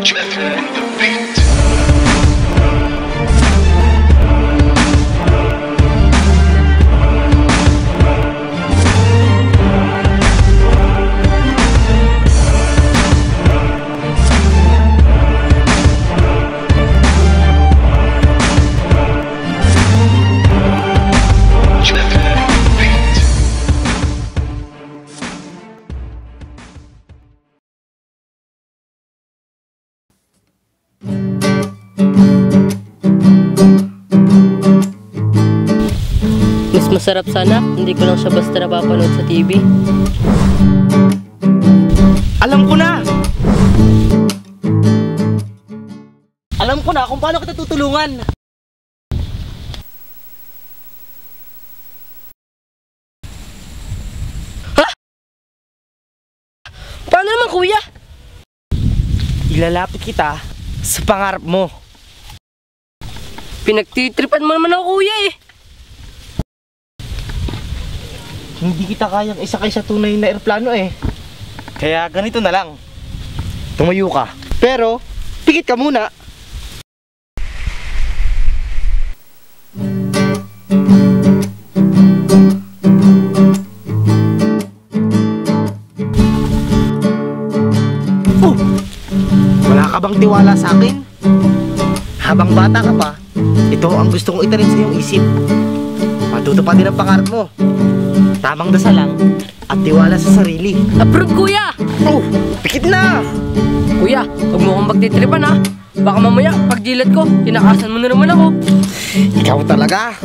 Jethro on the beat. Mas masarap sana, hindi ko lang siya basta napapanood sa TV. Alam ko na! Alam ko na kung paano kita tutulungan. Ha? Paano naman, kuya? Ilalapit kita sa pangarap mo. Pinagtitripan mo naman ako, kuya eh. Hindi kita kayang isakay sa tunay na eroplano eh. Kaya ganito na lang. Tumayo ka. Pero, pikit ka muna. Wala ka bang tiwala sa akin? Habang bata ka pa, ito ang gusto kong itanim sa iyong isip. Matutupad din ang pangarap mo. Tamang dasal lang at tiwala sa sarili. Approve, kuya! Oh, pikit na! Kuya, huwag mo akong magtitripan ha. Baka mamaya, pag dilat ko, tinakasan mo na naman ako. Ikaw talaga.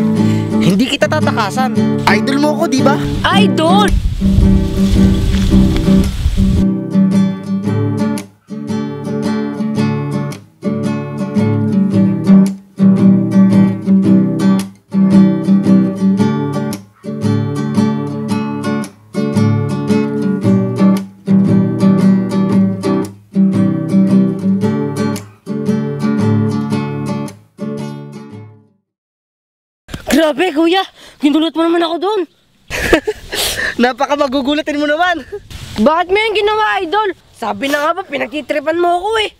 Hindi kita tatakasan. Idol mo ako, di ba? Idol! Grabe, kuya! Ginulot mo naman ako doon. Napaka magugulatin mo naman. Bakit mo yung ginawa, idol? Sabi na nga ba, pinagtitripan mo ako eh.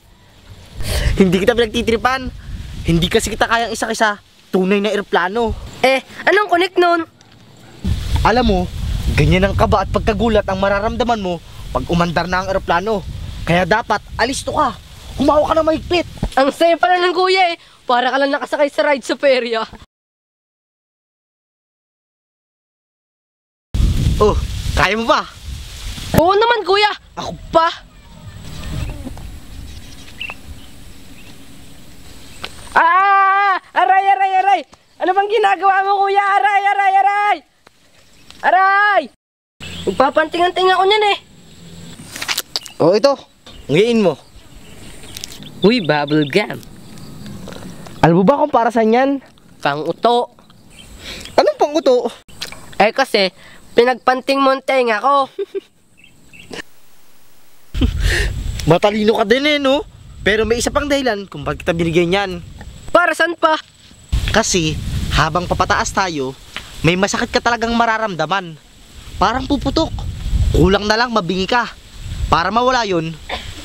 Hindi kita pinagtitripan. Hindi kasi kita kayang isa sa tunay na eroplano. Eh, anong connect nun? Alam mo, ganyan ang kaba at pagkagulat ang mararamdaman mo pag umandar na ang eroplano. Kaya dapat, alisto ka. Humawa ka na mahigpit. Ang saya pala ng kuya eh. Para ka lang nakasakay sa ride sa perya. Oh, kaya mo ba? Oo naman, kuya. Ako pa. Aray, aray, aray. Ano bang ginagawa mo, kuya? Aray, aray, aray. Aray! Magpapanting-anting ako niyan eh. Oh, ito. Ngayon mo. Uy, bubble gum. Alam mo ba kung para saan yan? Pang-uto. Anong pang-uto? Eh kasi, pinagpanting mo ang tenga ko. Matalino ka din eh, no? Pero may isa pang dahilan kung bakit kita binigyan yan. Para saan pa? Kasi, habang papataas tayo, may masakit ka talagang mararamdaman. Parang puputok. Kulang na lang mabingi ka. Para mawala yun,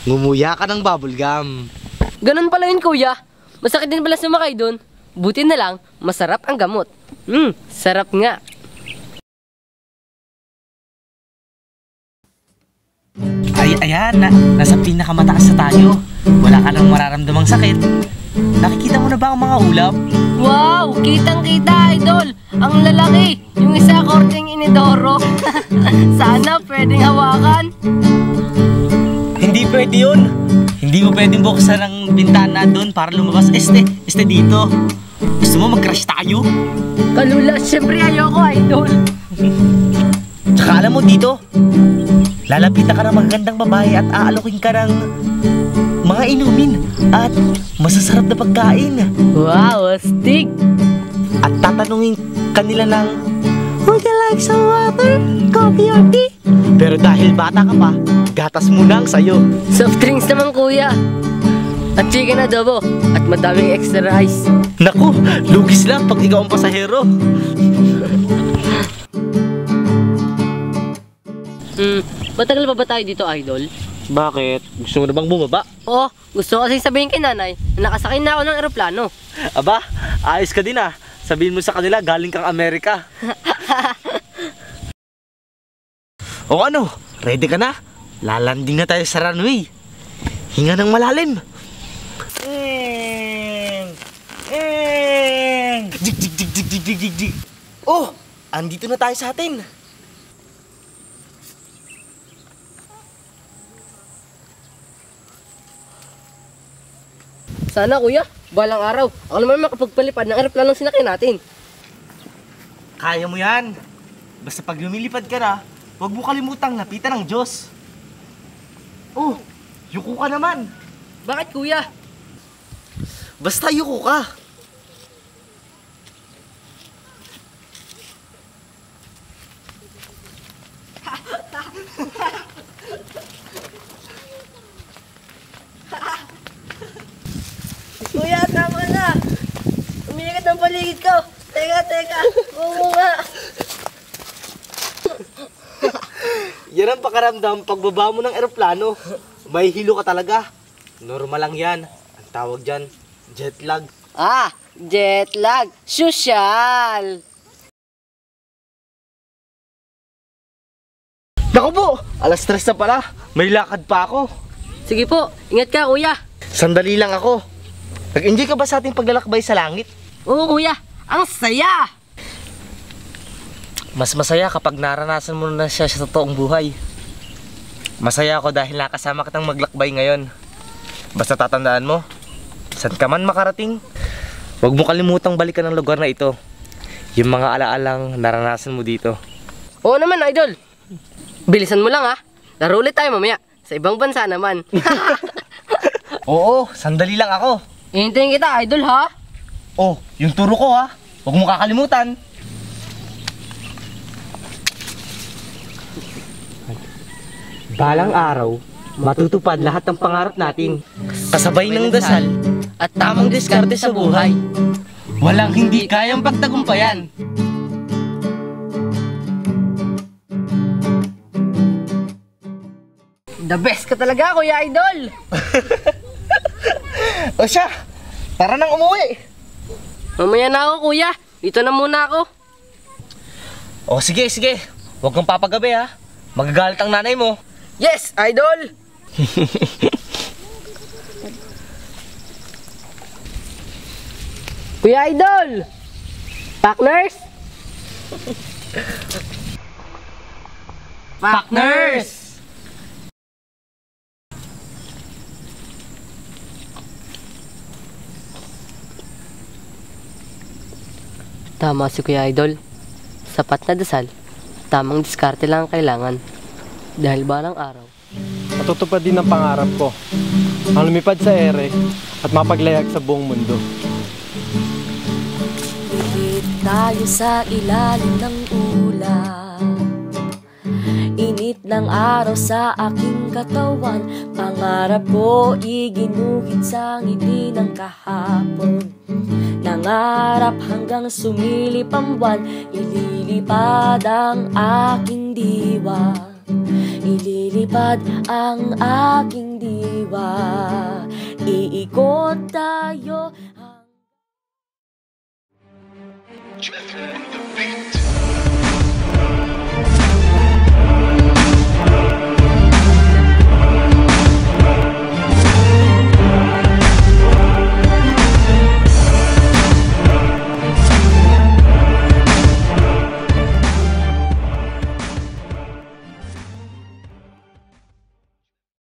ngumuya ka ng bubble gum. Ganun pala yun, kuya. Masakit din pala sumakay dun. Buti na lang, masarap ang gamot. Sarap nga. Ay, ayan, nasa pinakamataas na tayo. Wala ka nang mararamdamang sakit. Nakikita mo na ba ang mga ulap? Wow! Kitang-kita, idol! Ang lalaki! Yung isa korteng inidoro. Sana pwedeng hawakan. Hindi pwede yun. Hindi mo pwedeng buksan ang bintana doon para lumabas. Este dito. Gusto mo mag-crush tayo? Kalula, syempre ayoko, idol. Tsaka alam mo dito, lalapitan ka ng magagandang babae at aalokin ka ng mga inumin at masasarap na pagkain. Wow, astig! At tatanungin kanila ng, would you like some water, coffee or tea? Pero dahil bata ka pa, gatas muna ang sayo. Soft drinks naman, kuya. At chicken adobo. At madaming extra rice. Naku, lugis lang pag ikaw ang pasahero. Matagal pa ba tayo dito, idol? Bakit? Gusto mo na bang bumaba? Oo, gusto ko kasi sabihin kay nanay na nakasakay na ako ng eroplano. Aba, ayos ka din ah. Sabihin mo sa kanila, galing kang Amerika. O ano, ready ka na? Lalanding na tayo sa runway. Hinga ng malalim. Jig, jig, jig, jig, jig, jig, jig, jig. Oh, andito na tayo sa atin. Sana kuya, balang araw, ako naman makapagpalipad ng eroplanong sinakay natin. Kaya mo yan. Basta pag lumilipad ka na, huwag mo kalimutang lapitan ng Diyos. Oh, yuko ka naman. Bakit kuya? Basta yuko ka. Kuya, tama na. Umiigat ang paligid ko. Teka. Oo nga. Yan ang pakaramdam pagbaba mo ng eroplano. May hilo ka talaga. Normal lang yan. Ang tawag dyan, jet lag. Ah, jet lag. Social. Naku po, alas 3 na pala. May lakad pa ako. Sige po, ingat ka kuya. Sandali lang ako. Nag-enjoy ka ba sa ating paglalakbay sa langit? Oo kuya, ang saya. Mas masaya kapag naranasan mo na siya sa totoong buhay. Masaya ako dahil nakasama kitang maglakbay ngayon. Basta tatandaan mo, saan ka man makarating, huwag mo kalimutang balikan ang lugar na ito. Yung mga alaalang naranasan mo dito. Oo naman idol. Bilisan mo lang ha. Laro ulit tayo mamaya. Sa ibang bansa naman. Oo, sandali lang ako. Hintayin kita idol ha. Oh, yung turo ko ha. Huwag mo kakalimutan. Balang araw, matutupad lahat ng pangarap natin. Kasabay ng dasal at tamang diskarte sa buhay. Walang hindi kayang pagtagumpayan. The best ka talaga kuya idol. O siya, tara nang umuwi. Mamaya na ako kuya. Dito na muna ako. O sige. Huwag kang papagabi ha. Magagalit ang nanay mo. Yes, idol. Kuya idol. Partners. Partners! Tama si Kuya Idol. Sapat na dasal. Tamang diskarte lang ang kailangan. Dahil balang araw. Matutupad din ang pangarap ko. Ang lumipad sa ere at mapaglayag sa buong mundo. Ikit tayo sa ilalim ng ulan. Init ng araw sa aking katawan. Pangarap ko iginuhit sa ngiti ng kahapon. Nangarap hanggang sumilip ang buwan. Ililipad ang aking diwa. Ililipad ang aking diwa. Iikot tayo